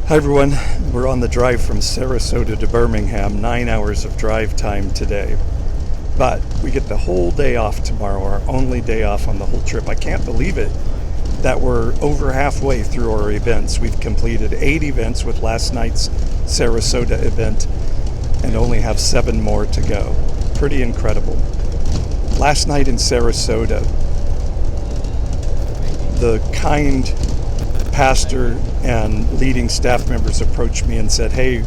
Hi everyone, we're on the drive from Sarasota to Birmingham, 9 hours of drive time today. But we get the whole day off tomorrow, our only day off on the whole trip. I can't believe it that we're over halfway through our events. We've completed 8 events with last night's Sarasota event and only have 7 more to go. Pretty incredible. Last night in Sarasota, the kind pastor and leading staff members approached me and said, "Hey,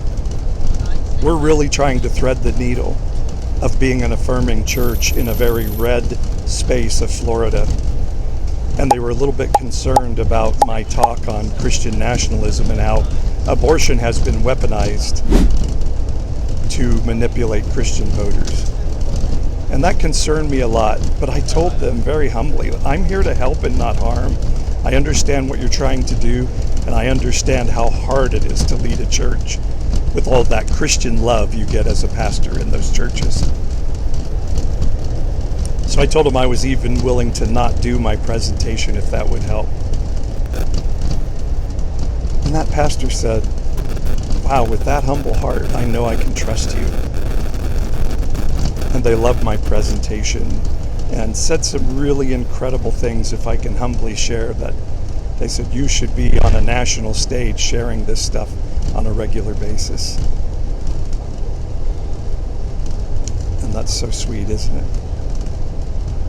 we're really trying to thread the needle of being an affirming church in a very red space of Florida." And they were a little bit concerned about my talk on Christian nationalism and how abortion has been weaponized to manipulate Christian voters. And that concerned me a lot, but I told them very humbly, I'm here to help and not harm. I understand what you're trying to do, and I understand how hard it is to lead a church with all that Christian love you get as a pastor in those churches. So I told him I was even willing to not do my presentation if that would help. And that pastor said, "Wow, with that humble heart, I know I can trust you." And they loved my presentation and said some really incredible things, if I can humbly share, that they said, "You should be on a national stage sharing this stuff on a regular basis." And that's so sweet, isn't it?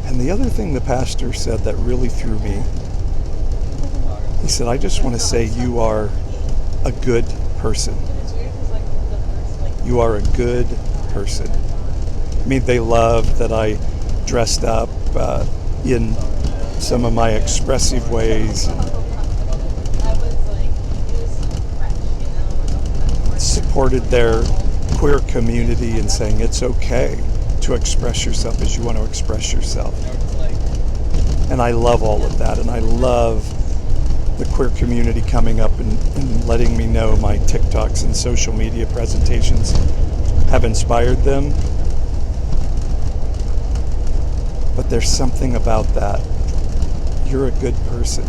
And the other thing the pastor said that really threw me, he said, "I just want to say you are a good person. You are a good person." I mean, they loved that I dressed up in some of my expressive ways, and supported their queer community in saying it's okay to express yourself as you want to express yourself. And I love all of that, and I love the queer community coming up and letting me know my TikToks and social media presentations have inspired them. But there's something about that. You're a good person.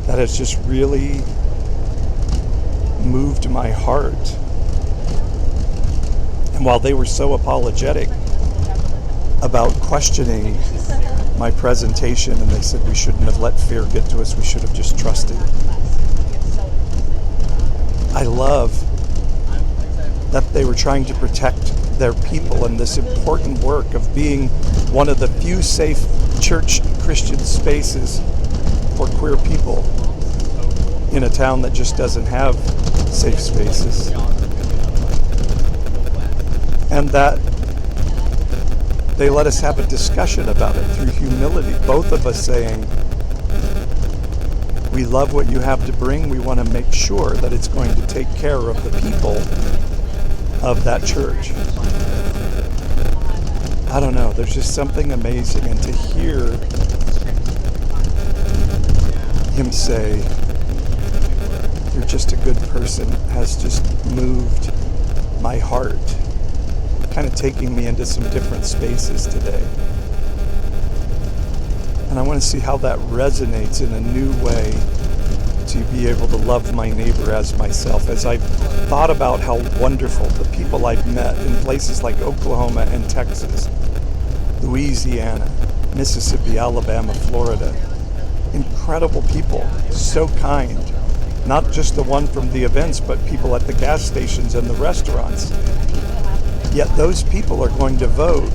That has just really moved my heart. And while they were so apologetic about questioning my presentation, and they said we shouldn't have let fear get to us, we should have just trusted. I love that they were trying to protect their people in this important work of being one of the few safe church Christian spaces for queer people in a town that just doesn't have safe spaces. And that they let us have a discussion about it through humility, both of us saying, we love what you have to bring, we want to make sure that it's going to take care of the people of that church. I don't know, there's just something amazing, and to hear him say, "You're just a good person," has just moved my heart, kind of taking me into some different spaces today. And I want to see how that resonates in a new way to be able to love my neighbor as myself. As I've thought about how wonderful the people I've met in places like Oklahoma and Texas, Louisiana, Mississippi, Alabama, Florida, incredible people, so kind. Not just the one from the events, but people at the gas stations and the restaurants. Yet those people are going to vote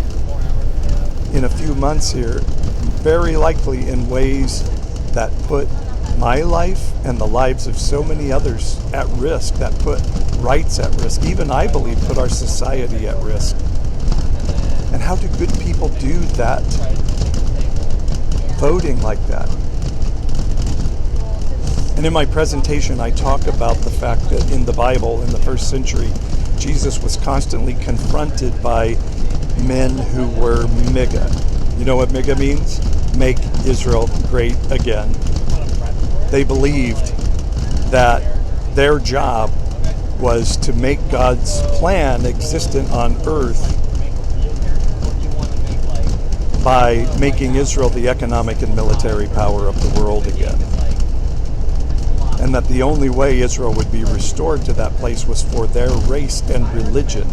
in a few months here, very likely in ways that put my life and the lives of so many others at risk, that put rights at risk, even I believe put our society at risk. And how do good people do that, voting like that? And in my presentation, I talk about the fact that in the Bible, in the first century, Jesus was constantly confronted by men who were MAGA. You know what MAGA means? Make Israel great again. They believed that their job was to make God's plan existent on earth by making Israel the economic and military power of the world again. and that the only way Israel would be restored to that place was for their race and religion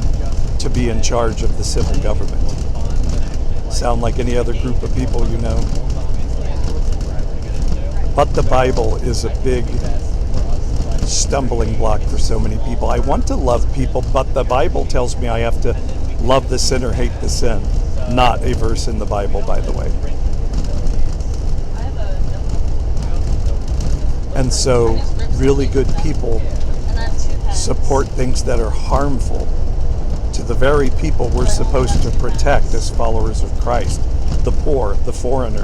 to be in charge of the civil government. Sound like any other group of people you know? But the Bible is a big stumbling block for so many people. I want to love people, but the Bible tells me I have to love the sinner, hate the sin. Not a verse in the Bible, by the way. And so really good people support things that are harmful to the very people we're supposed to protect as followers of Christ: the poor, the foreigner,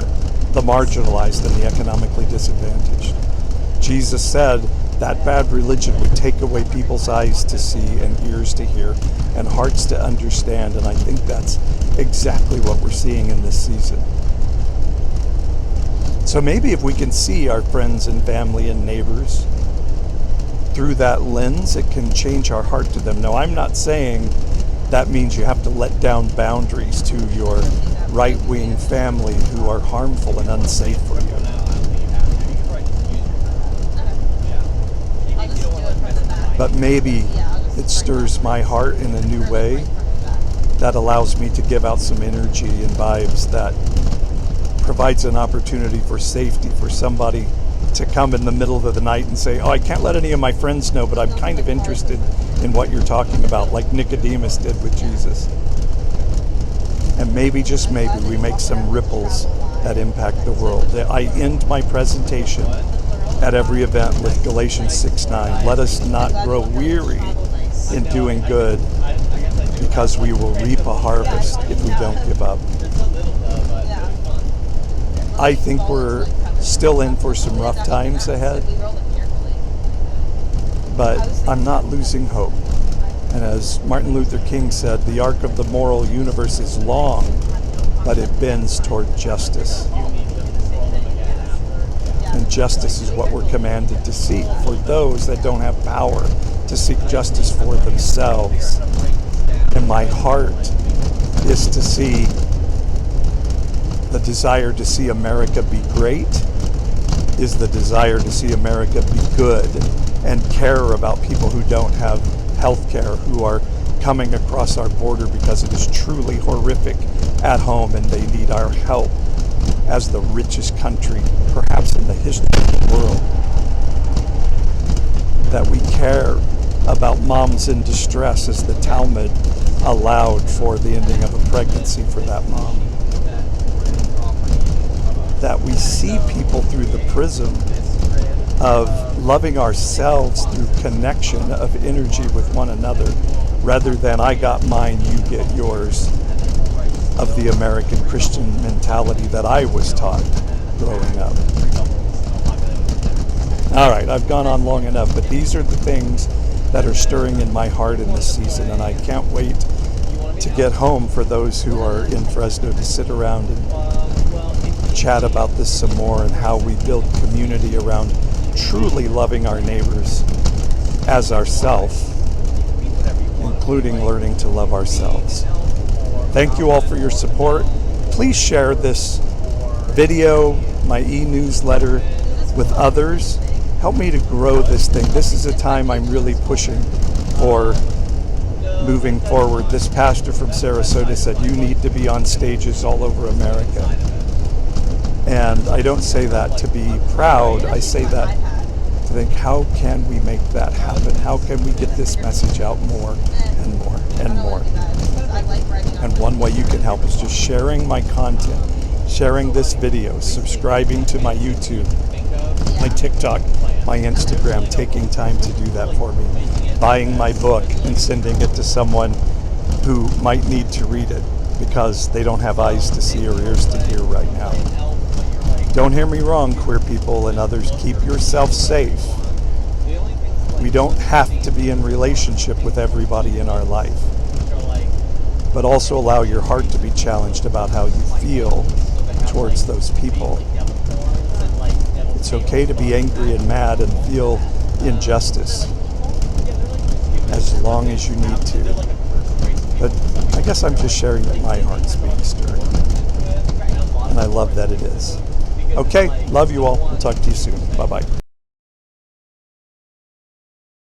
the marginalized, and the economically disadvantaged. Jesus said that bad religion would take away people's eyes to see and ears to hear and hearts to understand, and I think that's exactly what we're seeing in this season. So maybe if we can see our friends and family and neighbors through that lens, it can change our heart to them. Now, I'm not saying that means you have to let down boundaries to your right-wing family who are harmful and unsafe for you. But maybe it stirs my heart in a new way that allows me to give out some energy and vibes that provides an opportunity for safety for somebody to come in the middle of the night and say, oh, I can't let any of my friends know, but I'm kind of interested in what you're talking about, like Nicodemus did with Jesus. And maybe, just maybe, we make some ripples that impact the world. I end my presentation at every event with Galatians 6:9. Let us not grow weary in doing good, because we will reap a harvest if we don't give up. I think we're still in for some rough times ahead, but I'm not losing hope. And as Martin Luther King said, the arc of the moral universe is long, but it bends toward justice. And justice is what we're commanded to seek for those that don't have power to seek justice for themselves. And my heart is to see the desire to see America be great is the desire to see America be good and care about people who don't have health care, who are coming across our border because it is truly horrific at home and they need our help as the richest country, perhaps in the history of the world. That we care about moms in distress as the Talmud allowed for the ending of a pregnancy for that mom. That we see people through the prism of loving ourselves through connection of energy with one another, rather than I got mine, you get yours, of the American Christian mentality that I was taught growing up. All right, I've gone on long enough, but these are the things that are stirring in my heart in this season, and I can't wait to get home for those who are in Fresno to sit around and chat about this some more and how we build community around truly loving our neighbors as ourselves, including learning to love ourselves. Thank you all for your support. Please share this video, my e-newsletter, with others. Help me to grow this thing. This is a time I'm really pushing for moving forward. This pastor from Sarasota said, you need to be on stages all over America. And I don't say that to be proud. I say that to think, how can we make that happen? How can we get this message out more and more and more? And one way you can help is just sharing my content, sharing this video, subscribing to my YouTube, my TikTok, my Instagram, taking time to do that for me, buying my book and sending it to someone who might need to read it because they don't have eyes to see or ears to hear right now. Don't hear me wrong, queer people and others. Keep yourself safe. We don't have to be in relationship with everybody in our life, but also allow your heart to be challenged about how you feel towards those people. It's okay to be angry and mad and feel injustice as long as you need to. But I guess I'm just sharing that my heart's being stirred. And I love that it is. Okay, love you all. We'll talk to you soon. Bye-bye.